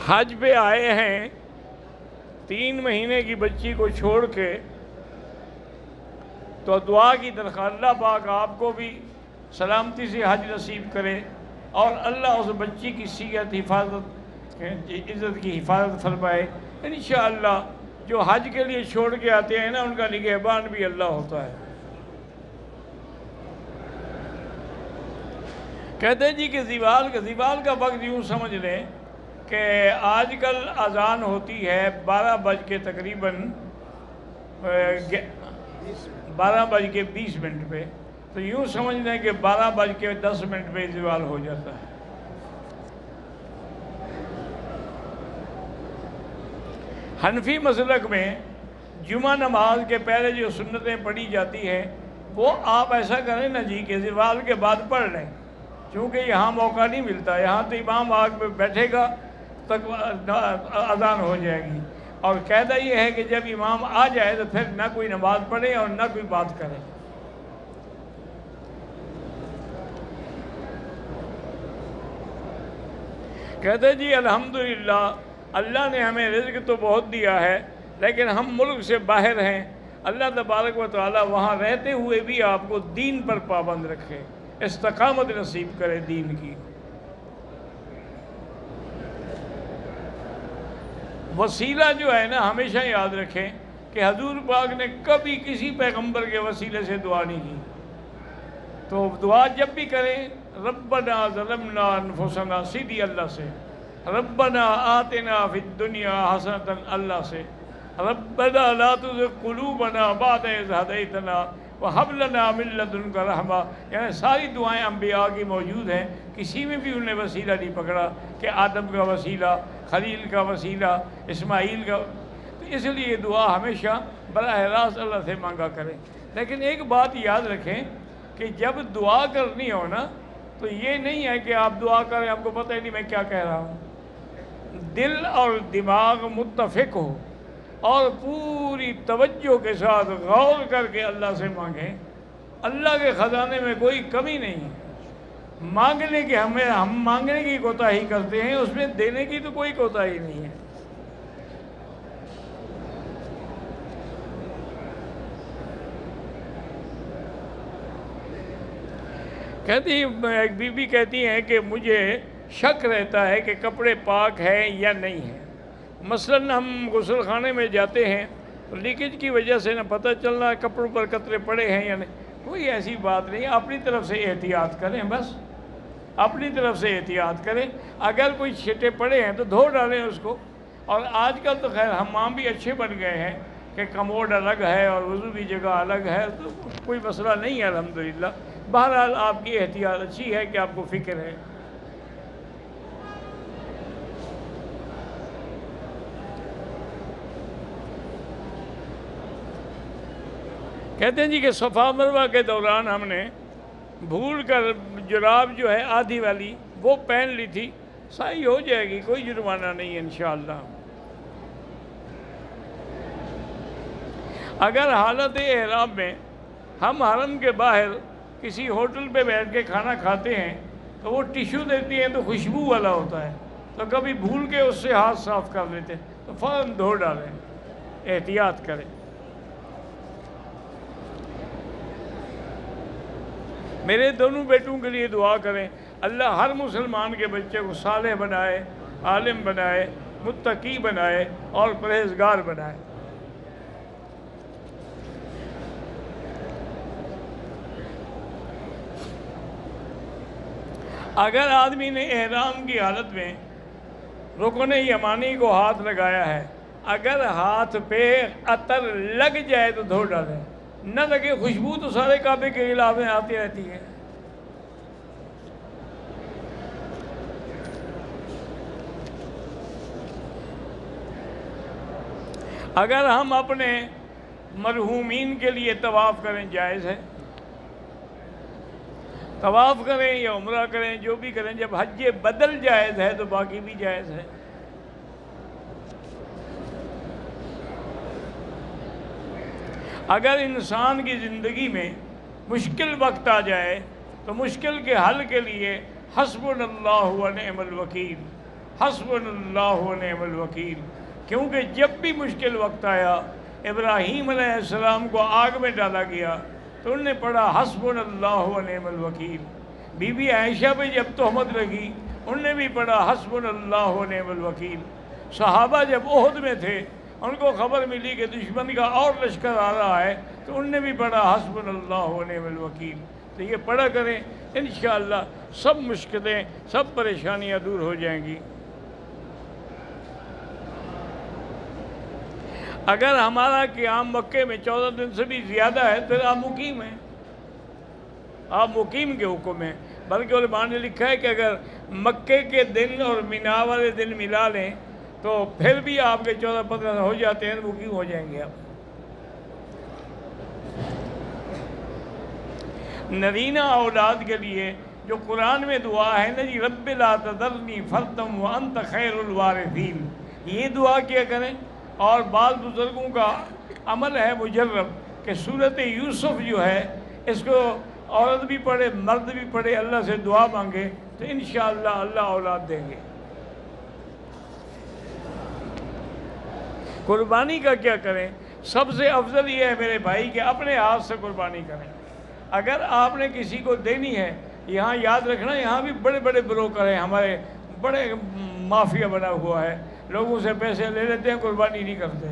حج پہ آئے ہیں 3 مہینے کی بچی کو چھوڑ کے، تو دعا کی درخواست، اللہ پاک آپ کو بھی سلامتی سے حج نصیب کرے اور اللہ اس بچی کی صحت حفاظت عزت کی حفاظت فرمائے۔ انشاءاللہ جو حج کے لیے چھوڑ کے آتے ہیں نا، ان کا نگہبان بھی اللہ ہوتا ہے۔ کہتے ہیں جی کہ زوال کا وقت یوں سمجھ لیں کہ آج کل اذان ہوتی ہے 12 بج کے تقریباً 12:20 پہ، تو یوں سمجھ لیں کہ 12:10 پہ زوال ہو جاتا ہے۔ حنفی مسلک میں جمعہ نماز کے پہلے جو سنتیں پڑھی جاتی ہیں، وہ آپ ایسا کریں نا جی کہ زوال کے بعد پڑھ لیں، چونکہ یہاں موقع نہیں ملتا، یہاں تو امام آگ پہ بیٹھے گا تک اذان ہو جائے گی، اور قاعدہ یہ ہے کہ جب امام آ جائے تو پھر نہ کوئی نماز پڑھے اور نہ کوئی بات کرے۔ کہتے ہیں جی الحمدللہ اللہ نے ہمیں رزق تو بہت دیا ہے، لیکن ہم ملک سے باہر ہیں، اللہ تبارک و تعالی وہاں رہتے ہوئے بھی آپ کو دین پر پابند رکھے، استقامت نصیب کرے دین کی۔ وسیلہ جو ہے نا، ہمیشہ یاد رکھیں کہ حضور پاک نے کبھی کسی پیغمبر کے وسیلے سے دعا نہیں کی، تو دعا جب بھی کریں ربنا ظلمنا انفسنا، سیدھی اللہ سے، ربنا آتنا فی الدنیا حسنۃ اللہ سے، ربنا لا تزغ قلوبنا بعد اذ ہدیتنا وہب لنا من لدنک رحمہ، یعنی ساری دعائیں انبیاء کی موجود ہیں، کسی میں بھی انہیں وسیلہ نہیں پکڑا کہ آدم کا وسیلہ، خلیل کا وسیلہ، اسماعیل کا، تو اس لیے یہ دعا ہمیشہ براہ راست اللہ سے مانگا کریں۔ لیکن ایک بات یاد رکھیں کہ جب دعا کرنی ہو نا، تو یہ نہیں ہے کہ آپ دعا کریں آپ کو پتہ ہی نہیں میں کیا کہہ رہا ہوں، دل اور دماغ متفق ہو اور پوری توجہ کے ساتھ غور کر کے اللہ سے مانگیں۔ اللہ کے خزانے میں کوئی کمی نہیں ہے، مانگنے کی ہم مانگنے کی کوتاہی کرتے ہیں، اس میں دینے کی تو کوئی کوتاہی نہیں ہے۔ کہتی ایک بی بی کہتی ہیں کہ مجھے شک رہتا ہے کہ کپڑے پاک ہیں یا نہیں ہیں، مثلاً ہم غسل خانے میں جاتے ہیں تو لیکیج کی وجہ سے نہ پتہ چلنا ہے کپڑوں پر قطرے پڑے ہیں یا نہیں، کوئی ایسی بات نہیں، اپنی طرف سے احتیاط کریں، بس اپنی طرف سے احتیاط کریں، اگر کوئی چھٹے پڑے ہیں تو دھو ڈالیں اس کو۔ اور آج کل تو خیر حمام بھی اچھے بن گئے ہیں کہ کموڈ الگ ہے اور وضو کی جگہ الگ ہے، تو کوئی مسئلہ نہیں ہے الحمدللہ۔ بہرحال آپ کی احتیاط اچھی ہے کہ آپ کو فکر ہے۔ کہتے ہیں جی کہ صفا مروہ کے دوران ہم نے بھول کر جراب جو ہے آدھی والی وہ پہن لی تھی، صحیح ہو جائے گی، کوئی جرمانہ نہیں ہے انشاءاللہ۔ اگر حالت احرام میں ہم حرم کے باہر کسی ہوٹل پہ بیٹھ کے کھانا کھاتے ہیں تو وہ ٹیشو دیتی ہیں تو خوشبو والا ہوتا ہے، تو کبھی بھول کے اس سے ہاتھ صاف کر لیتے ہیں تو فوراً دھو ڈالیں، احتیاط کریں۔ میرے دونوں بیٹوں کے لیے دعا کریں، اللہ ہر مسلمان کے بچے کو صالح بنائے، عالم بنائے، متقی بنائے اور پرہیزگار بنائے۔ اگر آدمی نے احرام کی حالت میں رکن یمانی کو ہاتھ لگایا ہے، اگر ہاتھ پہ عطر لگ جائے تو دھو ڈالیں، نہ لگے خوشبو تو سارے کعبے کے خلاف میں آتی رہتی ہے۔ اگر ہم اپنے مرحومین کے لیے طواف کریں جائز ہے، طواف کریں یا عمرہ کریں، جو بھی کریں، جب حج بدل جائز ہے تو باقی بھی جائز ہے۔ اگر انسان کی زندگی میں مشکل وقت آ جائے تو مشکل کے حل کے لیے حسبنا اللہ و نعم الوکیل، حسبنا اللہ و نعم الوکیل، کیونکہ جب بھی مشکل وقت آیا ابراہیم علیہ السلام کو آگ میں ڈالا گیا تو انہوں نے پڑھا حسبنا اللہ و نعم الوکیل۔ بی بی عائشہ پہ جب تہمت لگی انہوں نے بھی پڑھا حسبنا اللہ و نعم الوکیل۔ صحابہ جب احد میں تھے ان کو خبر ملی کہ دشمن کا اور لشکر آ رہا ہے تو انہوں نے بھی پڑھا حسبنا اللہ و نعم الوکیل۔ تو یہ پڑھا کریں، انشاءاللہ سب مشکلیں سب پریشانیاں دور ہو جائیں گی۔ اگر ہمارا قیام مکے میں 14 دن سے بھی زیادہ ہے پھر آپ مقیم ہیں، آپ مقیم کے حکم ہیں۔ بلکہ علماء نے لکھا ہے کہ اگر مکے کے دن اور مینا والے دن ملا لیں تو پھر بھی آپ کے 14-15 ہو جاتے ہیں، مقیم ہو جائیں گے آپ۔ نرینہ اولاد کے لیے جو قرآن میں دعا ہے نا جی، رب لا تذرنی فردا وانت خیر الوارثین، یہ دعا کیا کریں۔ اور بعض بزرگوں کا عمل ہے مجرب کہ سورۃ یوسف جو ہے اس کو عورت بھی پڑھے مرد بھی پڑھے، اللہ سے دعا مانگے تو انشاءاللہ اللہ اولاد دیں گے۔ قربانی کا کیا کریں؟ سب سے افضل یہ ہے میرے بھائی کہ اپنے ہاتھ سے قربانی کریں۔ اگر آپ نے کسی کو دینی ہے، یہاں یاد رکھنا یہاں بھی بڑے بڑے بروکر ہیں، ہمارے بڑے مافیا بنا ہوا ہے، لوگوں سے پیسے لے لیتے ہیں، قربانی نہیں کرتے،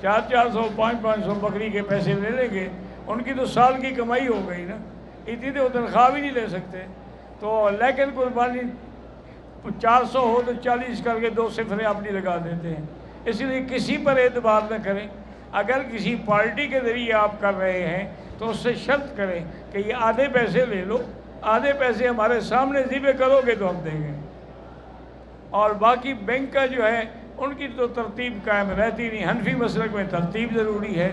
400 500 بکری کے پیسے لے لیں گے، ان کی تو سال کی کمائی ہو گئی نا، اتنی تو تنخواہ بھی نہیں لے سکتے۔ تو لیکن قربانی 400 ہو تو 40 کر کے 2 صفریں اپنی لگا دیتے ہیں۔ اس لیے کسی پر اعتبار نہ کریں۔ اگر کسی پارٹی کے ذریعے آپ کر رہے ہیں تو اس سے شرط کریں کہ یہ آدھے پیسے لے لو، آدھے پیسے ہمارے سامنے ذبح کرو گے تو ہم دیں گے، اور باقی بینک کا جو ہے ان کی تو ترتیب قائم رہتی نہیں۔ حنفی مسلک میں ترتیب ضروری ہے،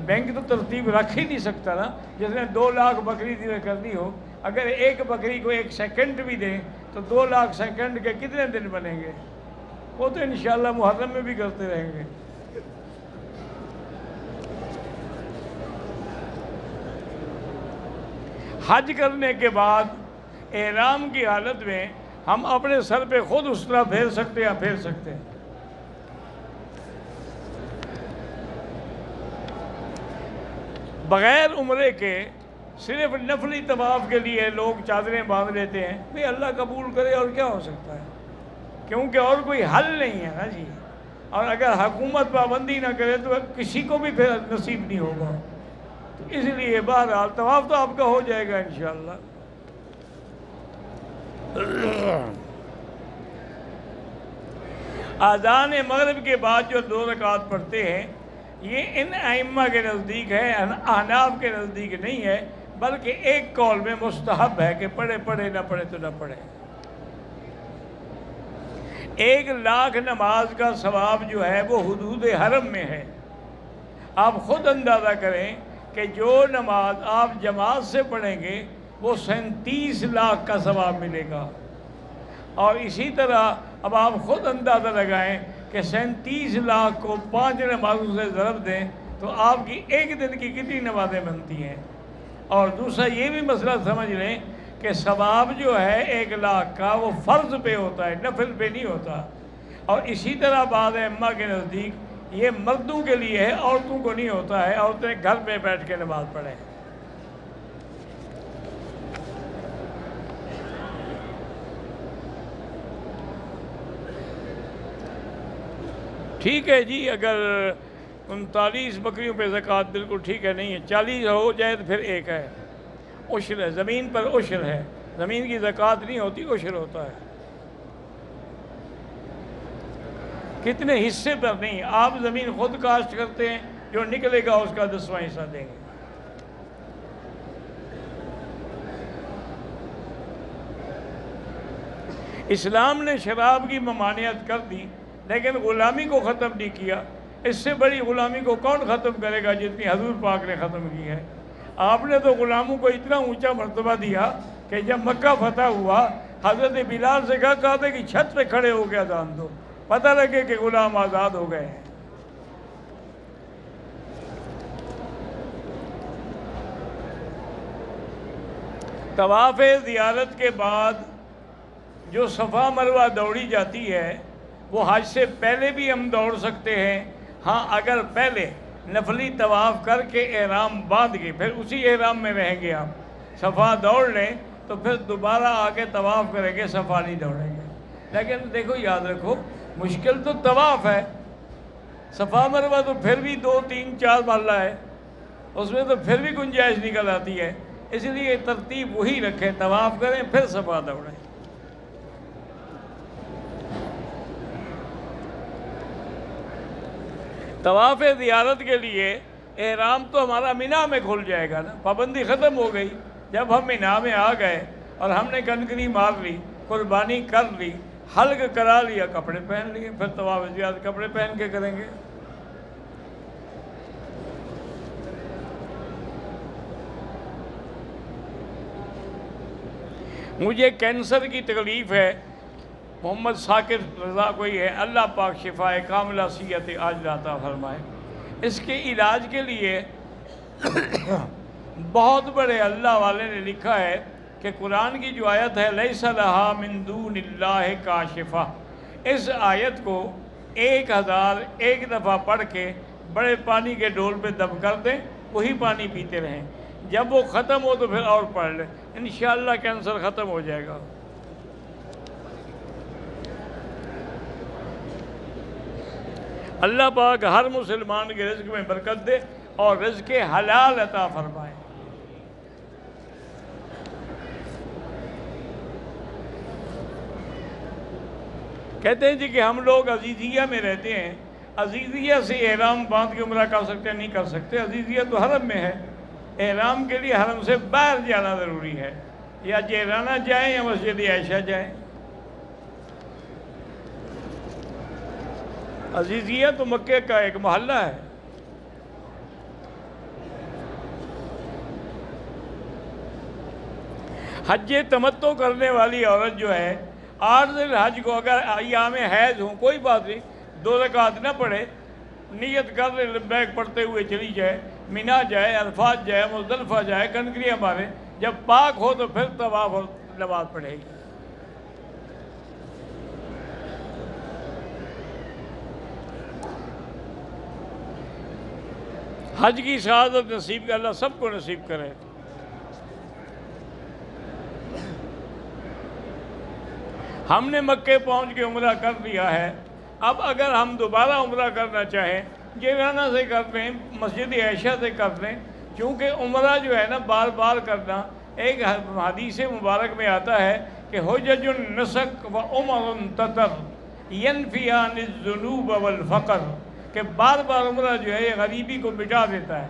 بینک تو ترتیب رکھ ہی نہیں سکتا نا۔ جس نے 2 لاکھ بکری ذبح کرنی ہو، اگر ایک بکری کو 1 سیکنڈ بھی دیں تو 2 لاکھ سیکنڈ کے کتنے دن بنیں گے؟ وہ تو انشاءاللہ محرم میں بھی کرتے رہیں گے۔ حج کرنے کے بعد احرام کی حالت میں ہم اپنے سر پہ خود اسرا پھیر سکتے ہیں، پھیر سکتے ہیں۔ بغیر عمرے کے صرف نفلی طواف کے لیے لوگ چادریں باندھ لیتے ہیں، بھئی اللہ قبول کرے اور کیا ہو سکتا ہے، کیونکہ اور کوئی حل نہیں ہے نا جی۔ اور اگر حکومت پابندی نہ کرے تو کسی کو بھی پھر نصیب نہیں ہوگا، تو اس لیے بہرحال طواف تو آپ کا ہو جائے گا انشاءاللہ۔ اذان مغرب کے بعد جو 2 رکعت پڑھتے ہیں یہ ان ائمہ کے نزدیک ہے، احناف کے نزدیک نہیں ہے، بلکہ ایک قول میں مستحب ہے کہ پڑھے نہ پڑھے تو نہ پڑھے۔ 1 لاکھ نماز کا ثواب جو ہے وہ حدود حرم میں ہے۔ آپ خود اندازہ کریں کہ جو نماز آپ جماعت سے پڑھیں گے وہ 37 لاکھ کا ثواب ملے گا، اور اسی طرح اب آپ خود اندازہ لگائیں کہ 37 لاکھ کو 5 نمازوں سے ضرب دیں تو آپ کی ایک دن کی کتنی نمازیں بنتی ہیں۔ اور دوسرا یہ بھی مسئلہ سمجھ لیں کہ ثواب جو ہے 1 لاکھ کا وہ فرض پہ ہوتا ہے، نفل پہ نہیں ہوتا۔ اور اسی طرح بعض ائمہ کے نزدیک یہ مردوں کے لیے ہے، عورتوں کو نہیں ہوتا ہے، عورتیں گھر پہ بیٹھ کے نماز پڑھیں۔ ٹھیک ہے جی، اگر 39 بکریوں پہ زکوٰۃ بالکل ٹھیک ہے، نہیں ہے 40 ہو جائے تو پھر 1 ہے، عشر ہے، زمین پر عشر ہے، زمین کی زکوٰۃ نہیں ہوتی، عشر ہوتا ہے۔ کتنے حصے پر نہیں، آپ زمین خود کاشت کرتے ہیں، جو نکلے گا اس کا 10واں حصہ دیں گے۔ اسلام نے شراب کی ممانعت کر دی لیکن غلامی کو ختم نہیں کیا۔ اس سے بڑی غلامی کو کون ختم کرے گا جتنی حضور پاک نے ختم کی ہے۔ آپ نے تو غلاموں کو اتنا اونچا مرتبہ دیا کہ جب مکہ فتح ہوا حضرت بلال سے کہا تھا کہ چھت پہ کھڑے ہو کے اذان دو، پتہ لگے کہ غلام آزاد ہو گئے ہیں۔ طواف زیارت کے بعد جو صفا مروہ دوڑی جاتی ہے وہ حج سے پہلے بھی ہم دوڑ سکتے ہیں. ہاں اگر پہلے نفلی طواف کر کے احرام باندھ کے پھر اسی احرام میں رہیں گے، آپ صفا دوڑ لیں تو پھر دوبارہ آ کے طواف کریں گے، صفا نہیں دوڑیں گے. لیکن دیکھو یاد رکھو مشکل تو طواف ہے، صفا مروہ تو پھر بھی 2 3 4 مرلہ ہے، اس میں تو پھر بھی گنجائش نکل آتی ہے. اس لیے ترتیب وہی رکھیں، طواف کریں پھر صفا دوڑیں. طواف زیارت کے لیے احرام تو ہمارا مینا میں کھل جائے گا نا، پابندی ختم ہو گئی. جب ہم مینا میں آ گئے اور ہم نے کنکری مار لی، قربانی کر لی، حلق کرا لیا، کپڑے پہن لیے، پھر طواف زیارت کپڑے پہن کے کریں گے. مجھے کینسر کی تکلیف ہے، محمد ثاقب رضا کوئی ہے، اللہ پاک شفائے کاملہ صحت عاجلہ عطا فرمائے. اس کے علاج کے لیے بہت بڑے اللہ والے نے لکھا ہے کہ قرآن کی جو آیت ہے لیس لہا من دون اللہ کاشفہ، اس آیت کو 1001 دفعہ پڑھ کے بڑے پانی کے ڈول پہ دم کر دیں، وہی پانی پیتے رہیں. جب وہ ختم ہو تو پھر اور پڑھ لیں، انشاءاللہ کینسر ختم ہو جائے گا. اللہ پاک ہر مسلمان کے رزق میں برکت دے اور رزق حلال عطا فرمائے. کہتے ہیں جی کہ ہم لوگ عزیزیہ میں رہتے ہیں، عزیزیہ سے احرام باندھ کے عمرہ کر سکتے ہیں؟ نہیں کر سکتے. عزیزیہ تو حرم میں ہے، احرام کے لیے حرم سے باہر جانا ضروری ہے، یا جیرانہ جائیں یا مسجد عائشہ جائیں. عزیزیہ تو مکے کا ایک محلہ ہے. حج تمتع کرنے والی عورت جو ہے 8 ذی الحج کو اگر ایام حیض ہوں کوئی بات نہیں، 2 رکعت نہ پڑھے، نیت کر لے، لبیک پڑھتے ہوئے چلی جائے، مینا جائے، عرفات جائے، مزدلفہ جائے، کنکریاں مارے، جب پاک ہو تو پھر طواف اور نماز پڑھے گی. حج کی سعادت نصیب اللہ سب کو نصیب کرے. ہم نے مکے پہنچ کے عمرہ کر لیا ہے، اب اگر ہم دوبارہ عمرہ کرنا چاہیں جیرانہ سے کر لیں، مسجد عائشہ سے کر لیں، کیونکہ عمرہ جو ہے نا بار بار کرنا، ایک حدیث مبارک میں آتا ہے کہ حجج النسک و عمر تتر ینفیان الذنوب والفقر، کہ بار بار عمرہ جو ہے یہ غریبی کو مٹا دیتا ہے.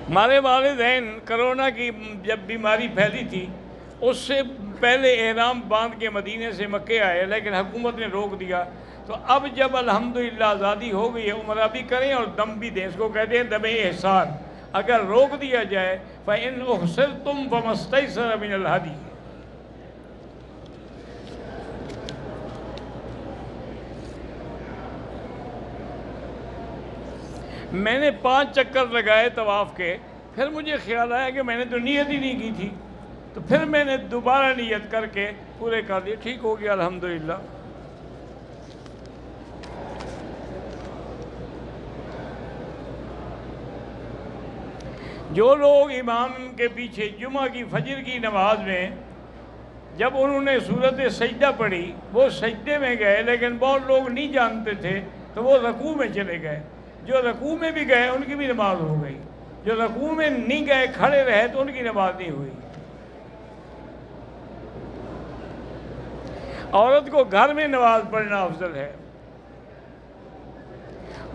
ہمارے والدین کرونا کی جب بیماری پھیلی تھی اس سے پہلے احرام باندھ کے مدینے سے مکے آئے، لیکن حکومت نے روک دیا. تو اب جب الحمدللہ آزادی ہو گئی ہے عمرہ بھی کریں اور دم بھی دیں، اس کو کہتے ہیں دم احسان. اگر روک دیا جائے فَإِنْ أُحْصِرْتُمْ فَمَا اسْتَيْسَرَ مِنَ الْهَدْيِ. میں نے 5 چکر لگائے طواف کے، پھر مجھے خیال آیا کہ میں نے تو نیت ہی نہیں کی تھی، تو پھر میں نے دوبارہ نیت کر کے پورے کر دیے، ٹھیک ہو گیا الحمدللہ. جو لوگ امام کے پیچھے جمعہ کی فجر کی نماز میں جب انہوں نے سورت سجدہ پڑھی وہ سجدے میں گئے، لیکن بہت لوگ نہیں جانتے تھے تو وہ رکوع میں چلے گئے. جو رکوع میں بھی گئے ان کی بھی نماز ہو گئی، جو رکوع میں نہیں گئے کھڑے رہے تو ان کی نماز نہیں ہوئی. عورت کو گھر میں نماز پڑھنا افضل ہے،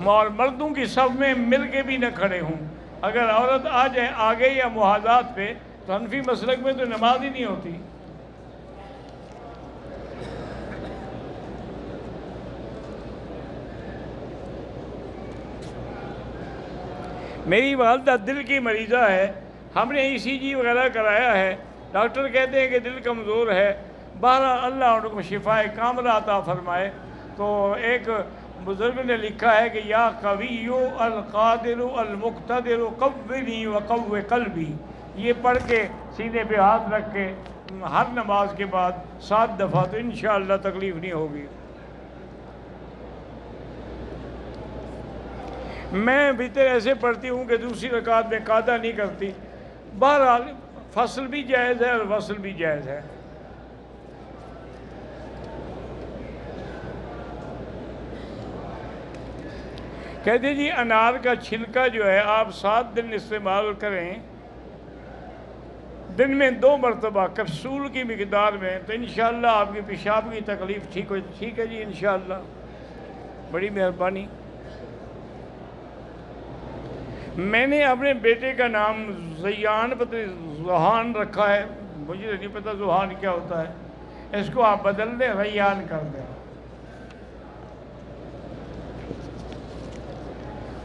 اور مردوں کی صف میں مل کے بھی نہ کھڑے ہوں. اگر عورت آ جائے آگے یا محاذات پہ تو حنفی مسلک میں تو نماز ہی نہیں ہوتی. میری والدہ دل کی مریضہ ہے، ہم نے ECG وغیرہ کرایا ہے، ڈاکٹر کہتے ہیں کہ دل کمزور ہے. بہرحال اللہ ان کو شفائے کاملہ عطا فرمائے. تو ایک بزرگ نے لکھا ہے کہ یا قوی القادر المقتدر قوّنی وقوّ قلبی، یہ پڑھ کے سینے پہ ہاتھ رکھ کے ہر نماز کے بعد 7 دفعہ تو انشاءاللہ تکلیف نہیں ہوگی۔ میں بھیتر ایسے پڑھتی ہوں کہ دوسری رکعت میں قاعدہ نہیں کرتی۔ بہرحال فصل بھی جائز ہے اور وصل بھی جائز ہے۔ کہتے جی انار کا چھلکا جو ہے آپ 7 دن استعمال کریں، دن میں 2 مرتبہ کپسول کی مقدار میں، تو انشاءاللہ آپ کی پیشاب کی تکلیف ٹھیک ہو۔ ٹھیک ہے جی انشاءاللہ، بڑی مہربانی۔ میں نے اپنے بیٹے کا نام زیان زوحان رکھا ہے، مجھے نہیں پتہ زوحان کیا ہوتا ہے، اس کو آپ بدل دیں، ریان کر دیں۔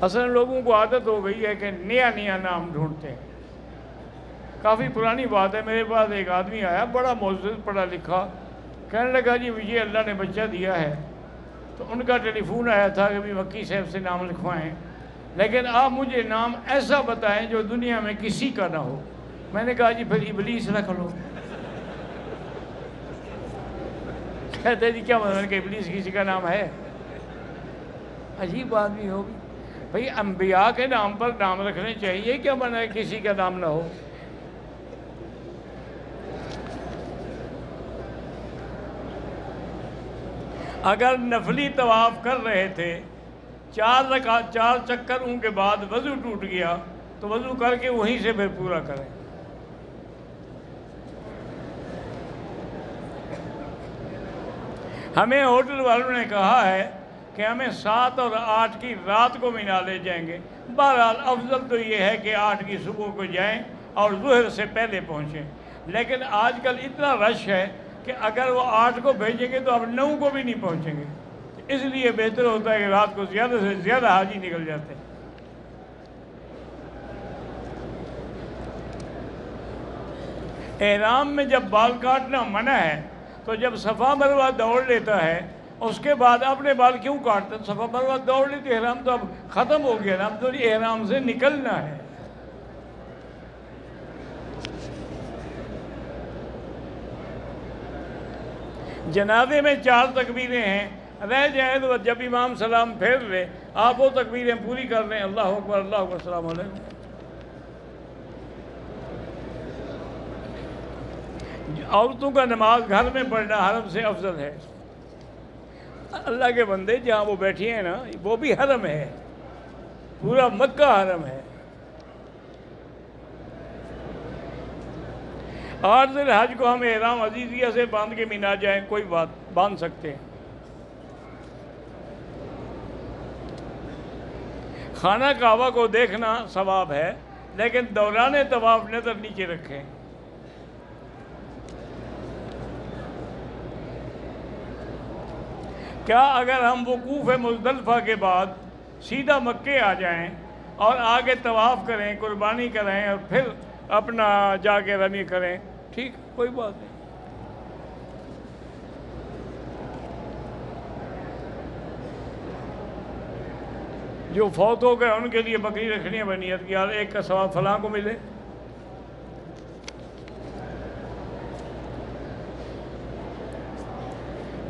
اصل لوگوں کو عادت ہو گئی ہے کہ نیا نیا نام ڈھونڈتے ہیں۔ کافی پرانی بات ہے، میرے پاس ایک آدمی آیا بڑا معزز پڑھا لکھا، کہنے لگا جی مجھے اللہ نے بچہ دیا ہے، تو ان کا ٹیلی فون آیا تھا کہ بھی مکی صاحب سے نام لکھوائیں، لیکن آپ مجھے نام ایسا بتائیں جو دنیا میں کسی کا نہ ہو۔ میں نے کہا جی پھر ابلیس رکھ لو۔ کہتے جی کیا مطلب کہ ابلیس کسی کا نام ہے؟ عجیب بات بھی ہوگی بھئی، انبیاء کے نام پر نام رکھنے چاہیے، کیا منع ہے کسی کا نام نہ ہو؟ اگر نفلی طواف کر رہے تھے، 4 چکروں کے بعد وضو ٹوٹ گیا تو وضو کر کے وہیں سے پھر پورا کریں۔ ہمیں ہوٹل والوں نے کہا ہے کہ ہمیں 7 اور 8 کی رات کو مینا لے جائیں گے۔ بہرحال افضل تو یہ ہے کہ 8 کی صبح کو جائیں اور ظہر سے پہلے پہنچیں، لیکن آج کل اتنا رش ہے کہ اگر وہ 8 کو بھیجیں گے تو اب 9 کو بھی نہیں پہنچیں گے، اس لیے بہتر ہوتا ہے کہ رات کو زیادہ سے زیادہ حاجی نکل جاتے ہیں۔ احرام میں جب بال کاٹنا منع ہے تو جب صفا مروہ دوڑ لیتا ہے اس کے بعد اپنے بال کیوں کاٹتے ہیں؟ صفا مروہ دوڑ لیتے، احرام تو اب ختم ہو گیا نا، اب تو احرام سے نکلنا ہے۔ جنازے میں 4 تکبیریں ہیں، رہ جائیں تو جب امام سلام پھیر لے آپ وہ تکبیریں پوری کر لیں، اللہ اکبر اللہ اکبر السلام علیکم۔ عورتوں کا نماز گھر میں پڑھنا حرم سے افضل ہے۔ اللہ کے بندے جہاں وہ بیٹھی ہیں نا وہ بھی حرم ہے، پورا مکہ حرم ہے۔ 8 ذی الحج کو ہم احرام عزیزیہ سے باندھ کے مینا جائیں، کوئی بات باندھ سکتے ہیں۔ خانہ کعبہ کو دیکھنا ثواب ہے، لیکن دوران طواف نظر نیچے رکھیں۔ کیا اگر ہم وقوف مزدلفہ کے بعد سیدھا مکے آ جائیں اور آگے طواف کریں، قربانی کریں اور پھر اپنا جا کے رمی کریں؟ ٹھیک، کوئی بات نہیں۔ جو فوت ہو گئے ان کے لیے بکری رکھنی ہے بنیت کی، یار ایک کا ثواب فلاں کو ملے۔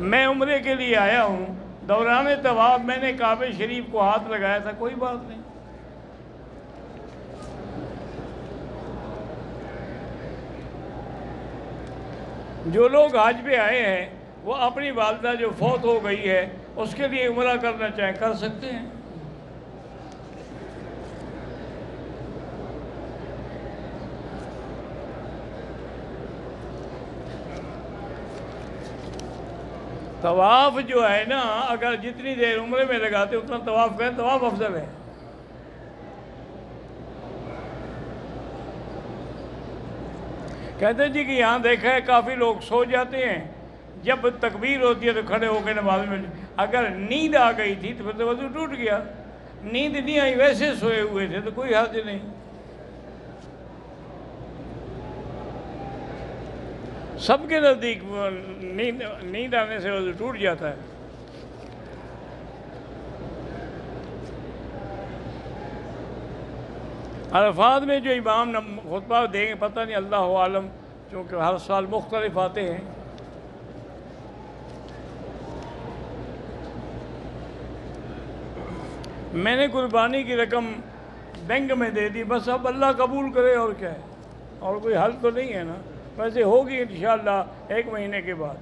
میں عمرے کے لیے آیا ہوں، دوران طواف میں نے کعبہ شریف کو ہاتھ لگایا تھا، کوئی بات نہیں۔ جو لوگ حج پہ آئے ہیں وہ اپنی والدہ جو فوت ہو گئی ہے اس کے لیے عمرہ کرنا چاہیں کر سکتے ہیں۔ طواف جو ہے نا، اگر جتنی دیر عمرے میں لگاتے اتنا طواف کریں، طواف افضل ہے۔ کہتے ہیں جی کہ یہاں دیکھا ہے کافی لوگ سو جاتے ہیں، جب تکبیر ہوتی ہے تو کھڑے ہو کے نماز میں، اگر نیند آ گئی تھی تو پھر تو وضو ٹوٹ گیا، نیند نہیں آئی ویسے سوئے ہوئے تھے تو کوئی حرج نہیں۔ سب کے نزدیک نیند آنے سے وضو ٹوٹ جاتا ہے۔ عرفات میں جو امام خطبہ دیں گے پتہ نہیں، اللہ عالم، چونکہ ہر سال مختلف آتے ہیں۔ میں نے قربانی کی رقم بینک میں دے دی، بس اب اللہ قبول کرے، اور کیا ہے، اور کوئی حل تو نہیں ہے نا، ویسے ہوگی انشاءاللہ 1 مہینے کے بعد۔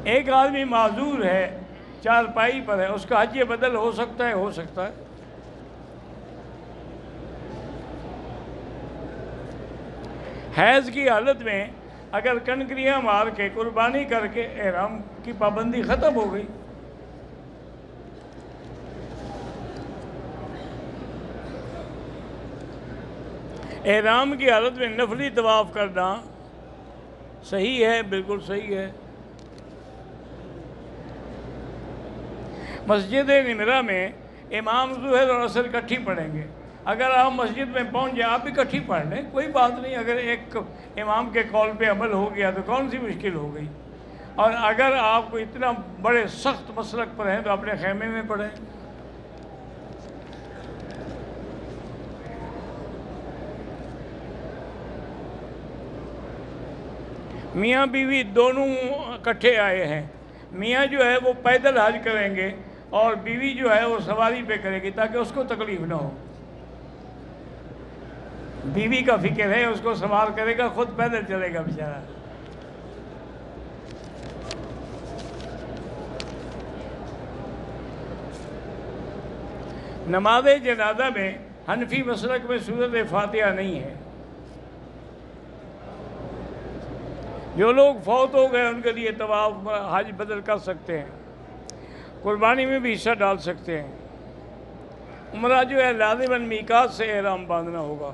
ایک آدمی معذور ہے، چارپائی پر ہے، اس کا حج بدل ہو سکتا ہے؟ ہو سکتا ہے۔ حیض کی حالت میں اگر کنکریاں مار کے قربانی کر کے احرام کی پابندی ختم ہو گئی۔ احرام کی حالت میں نفلی طواف کرنا صحیح ہے، بالکل صحیح ہے۔ مسجد نمرہ میں امام ظہر اور عصر اکٹھی پڑھیں گے، اگر آپ مسجد میں پہنچ جائیں آپ اکٹھی پڑھ لیں، کوئی بات نہیں، اگر ایک امام کے قول پہ عمل ہو گیا تو کون سی مشکل ہو گئی، اور اگر آپ کو اتنا بڑے سخت مسلک پر ہیں تو اپنے خیمے میں پڑھیں۔ میاں بیوی دونوں اکٹھے آئے ہیں، میاں جو ہے وہ پیدل حج کریں گے اور بیوی جو ہے وہ سواری پہ کرے گی تاکہ اس کو تکلیف نہ ہو۔ بیوی کا فکر ہے، اس کو سوار کرے گا، خود پیدل چلے گا بیچارہ۔ نماز جنازہ میں حنفی مسلک میں سورۃ فاتحہ نہیں ہے۔ جو لوگ فوت ہو گئے ان کے لیے طواف حج بدل کر سکتے ہیں، قربانی میں بھی حصہ ڈال سکتے ہیں۔ عمرہ جو ہے لازماً میقات سے احرام باندھنا ہوگا۔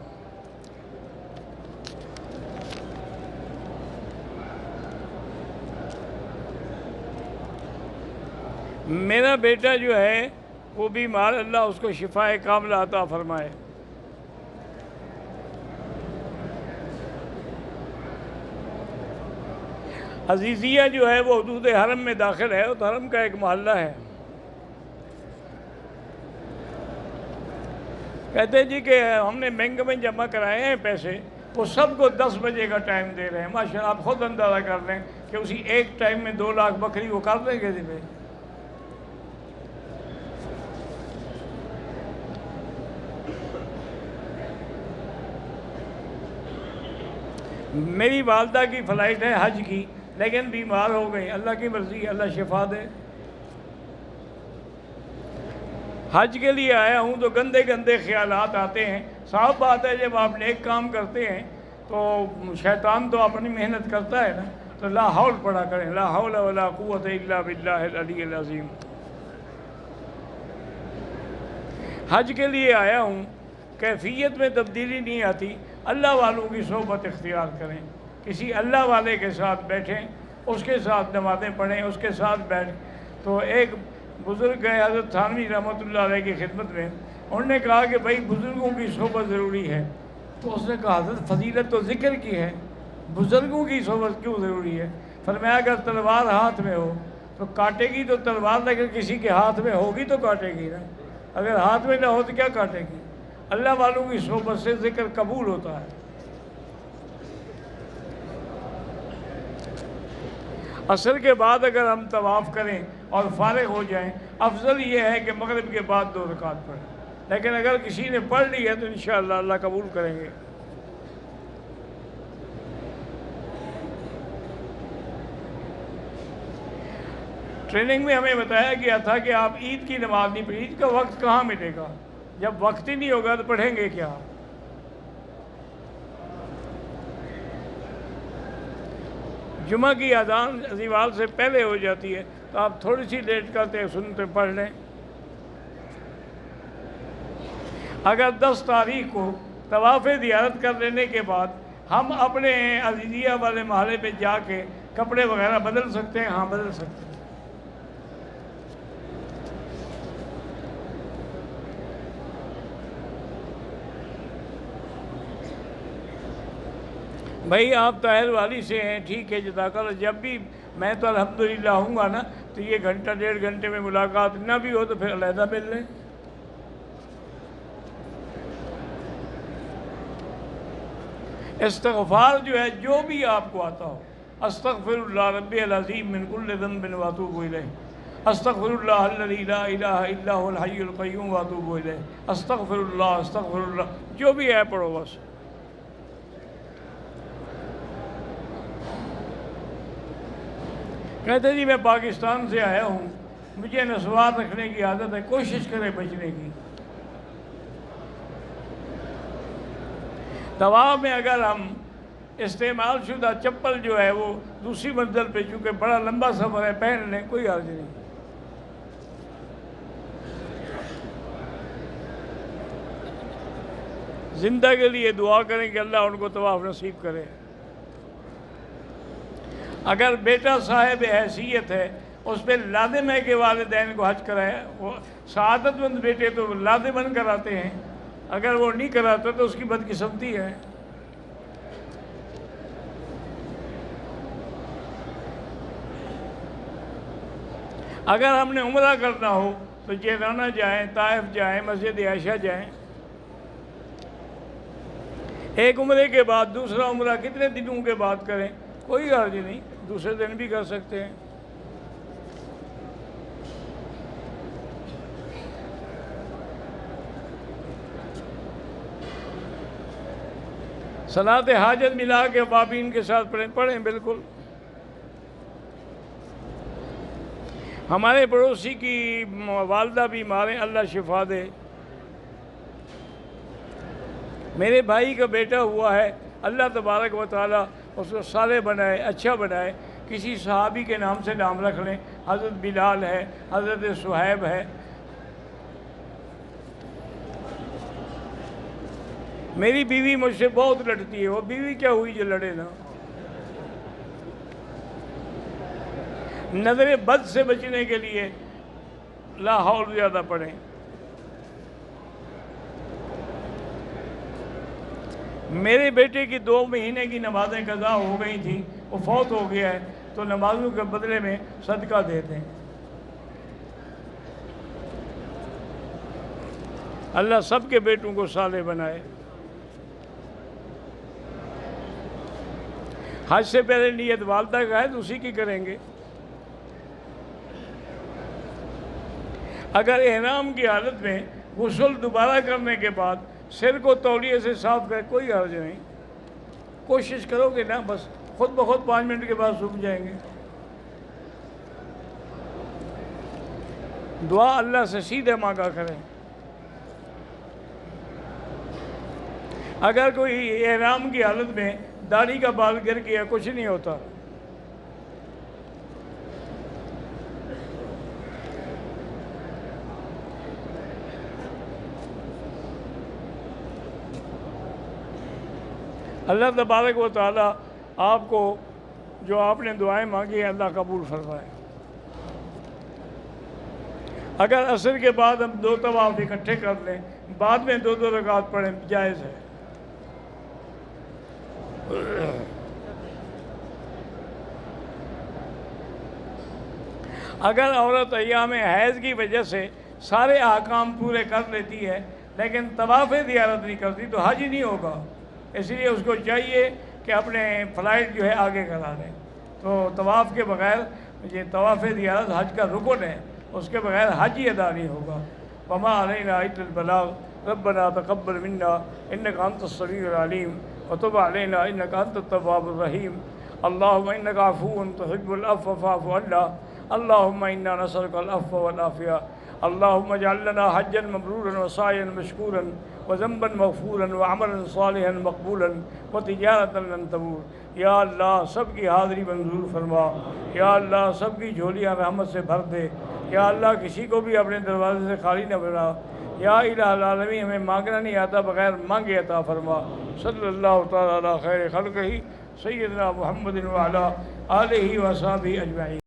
میرا بیٹا جو ہے وہ بیمار، اللہ اس کو شفاء کاملہ عطا فرمائے۔ عزیزیہ جو ہے وہ حدود حرم میں داخل ہے، اور حرم کا ایک محلہ ہے۔ کہتے جی کہ ہم نے بینک میں جمع کرائے ہیں پیسے، وہ سب کو 10 بجے کا ٹائم دے رہے ہیں۔ ماشاءاللہ آپ خود اندازہ کر لیں کہ اسی ایک ٹائم میں 2 لاکھ بکری وہ کر دیں گے ذمہ۔ میری والدہ کی فلائٹ ہے حج کی، لیکن بیمار ہو گئی، اللہ کی مرضی، اللہ شفا دے۔ حج کے لیے آیا ہوں تو گندے گندے خیالات آتے ہیں۔ صاف بات ہے جب آپ نیک کام کرتے ہیں تو شیطان تو اپنی محنت کرتا ہے نا، تو لا حول پڑھا کریں، لا حول ولا قوت الا باللہ العلی العظیم۔ حج کے لیے آیا ہوں، کیفیت میں تبدیلی نہیں آتی، اللہ والوں کی صحبت اختیار کریں، کسی اللہ والے کے ساتھ بیٹھیں، اس کے ساتھ نمازیں پڑھیں، اس کے ساتھ بیٹھ۔ تو ایک بزرگ گئے حضرت تھانوی رحمۃ اللہ علیہ کی خدمت میں، انہوں نے کہا کہ بھائی بزرگوں کی صحبت ضروری ہے۔ تو اس نے کہا حضرت فضیلت تو ذکر کی ہے، بزرگوں کی صحبت کیوں ضروری ہے؟ فرمایا اگر تلوار ہاتھ میں ہو تو کاٹے گی تو تلوار، لیکن کسی کے ہاتھ میں ہوگی تو کاٹے گی نا، اگر ہاتھ میں نہ ہو تو کیا کاٹے گی؟ اللہ والوں کی صحبت سے ذکر قبول ہوتا ہے۔ عصر کے بعد اگر ہم طواف کریں اور فارغ ہو جائیں، افضل یہ ہے کہ مغرب کے بعد 2 رکعت پڑھیں، لیکن اگر کسی نے پڑھ لی ہے تو انشاءاللہ اللہ قبول کریں گے۔ ٹریننگ میں ہمیں بتایا گیا تھا کہ آپ عید کی نماز نہیں پڑھیں، عید کا وقت کہاں ملے گا؟ جب وقت ہی نہیں ہوگا تو پڑھیں گے کیا؟ جمعہ کی اذان زوال سے پہلے ہو جاتی ہے تو آپ تھوڑی سی لیٹ کرتے ہیں، سنتے پڑھ لیں۔ اگر 10 تاریخ کو طواف زیارت کر لینے کے بعد ہم اپنے عزیزیہ والے محلے پہ جا کے کپڑے وغیرہ بدل سکتے ہیں؟ ہاں بدل سکتے ہیں۔ بھائی آپ طاہر والی سے ہیں، ٹھیک ہے، جزاک اللہ، جب بھی میں تو الحمدللہ ہوں گا نا، تو یہ گھنٹہ 1.5 گھنٹے میں ملاقات نہ بھی ہو تو پھر علیحدہ مل لیں۔ استغفار جو ہے، جو بھی آپ کو آتا ہو، استغفر اللہ ربی العظیم من کل ذنب واتوب الیہ، استغفر اللہ الذی لا الہ الا هو الحی القیوم واتوب الیہ، استغفر اللہ، جو بھی ہے پڑھو بس۔ کہتے جی میں پاکستان سے آیا ہوں، مجھے نسوار رکھنے کی عادت ہے، کوشش کرے بچنے کی۔ طواف میں اگر ہم استعمال شدہ چپل جو ہے وہ دوسری منزل پہ، چونکہ بڑا لمبا سفر ہے، پہن لیں، کوئی حرج نہیں۔ زندہ کے لیے دعا کریں کہ اللہ ان کو طواف نصیب کرے۔ اگر بیٹا صاحب حیثیت ہے، اس پہ لازم ہے کہ والدین کو حج کرائے، وہ سعادت مند بیٹے تو لازماً کراتے ہیں، اگر وہ نہیں کراتا تو اس کی بدقسمتی ہے۔ اگر ہم نے عمرہ کرنا ہو تو جیرانہ جائیں، طائف جائیں، مسجد عائشہ جائیں۔ ایک عمرے کے بعد دوسرا عمرہ کتنے دنوں کے بعد کریں، کوئی حرج نہیں، دوسرے دن بھی کر سکتے ہیں۔ صلاۃ حاجت ملا کے بابین کے ساتھ پڑھیں بالکل۔ ہمارے پڑوسی کی والدہ بیمار ہیں، اللہ شفا دے۔ میرے بھائی کا بیٹا ہوا ہے، اللہ تبارک و تعالیٰ اس کو صالح بنائے، اچھا بنائے۔ کسی صحابی کے نام سے نام رکھ لیں، حضرت بلال ہے، حضرت صہیب ہے۔ میری بیوی مجھ سے بہت لڑتی ہے، وہ بیوی کیا ہوئی جو لڑے نا۔ نظر بد سے بچنے کے لیے لا حول زیادہ پڑھیں۔ میرے بیٹے کی 2 مہینے کی نمازیں قضا ہو گئی تھیں، وہ فوت ہو گیا ہے، تو نمازوں کے بدلے میں صدقہ دیتے ہیں۔ اللہ سب کے بیٹوں کو صالح بنائے۔ حج سے پہلے نیت والدہ کا ہے تو اسی کی کریں گے۔ اگر احرام کی حالت میں غسل دوبارہ کرنے کے بعد سر کو تولیے سے صاف کرے، کوئی حرج نہیں، کوشش کرو گے نا، بس خود بخود 5 منٹ کے بعد سوکھ جائیں گے۔ دعا اللہ سے سیدھے مانگا کریں۔ اگر کوئی احرام کی حالت میں داڑھی کا بال گر گیا، کچھ نہیں ہوتا۔ اللہ تبارک و تعالیٰ آپ کو جو آپ نے دعائیں مانگی ہیں اللہ قبول فرمائے۔ اگر عصر کے بعد ہم 2 طواف اکٹھے کر لیں، بعد میں 2 رکعت پڑھیں، جائز ہے۔ اگر عورت ایام حیض کی وجہ سے سارے احکام پورے کر لیتی ہے لیکن طواف زیارت نہیں کرتی تو حج ہی نہیں ہوگا، اس لیے اس کو چاہیے کہ اپنے فلائٹ جو ہے آگے کرا لیں۔ تو طواف کے بغیر، یہ طواف زیارت حج کا رکن ہے، اس کے بغیر حج ہی ادا نہیں ہوگا۔ وما علینا الا البلاغ ربنا تقبل منا انک انت السمیع العلیم وتب علینا انک انت التواب الرحیم اللہم انک عفو تحب العفو فاعف عنا اللہم انا نسألک العفو والعافیہ اللہم اجعل لنا حجا مبرورا وسعیا مشکورا وذنبا مغفورا وعملا صالحا مقبولا وتجارتا لن تبور۔ یا اللہ سب کی حاضری منظور فرما، یا اللہ سب کی جھولیاں رحمت سے بھر دے، یا اللہ کسی کو بھی اپنے دروازے سے خالی نہ بنا۔ یا الہ العالمین ہمیں مانگنا نہیں آتا، بغیر مانگے عطا فرما۔ صلی اللہ تعالیٰ علی خیر خلقہ سیدنا محمد وعلی آلہ وصحبہ اجمعین۔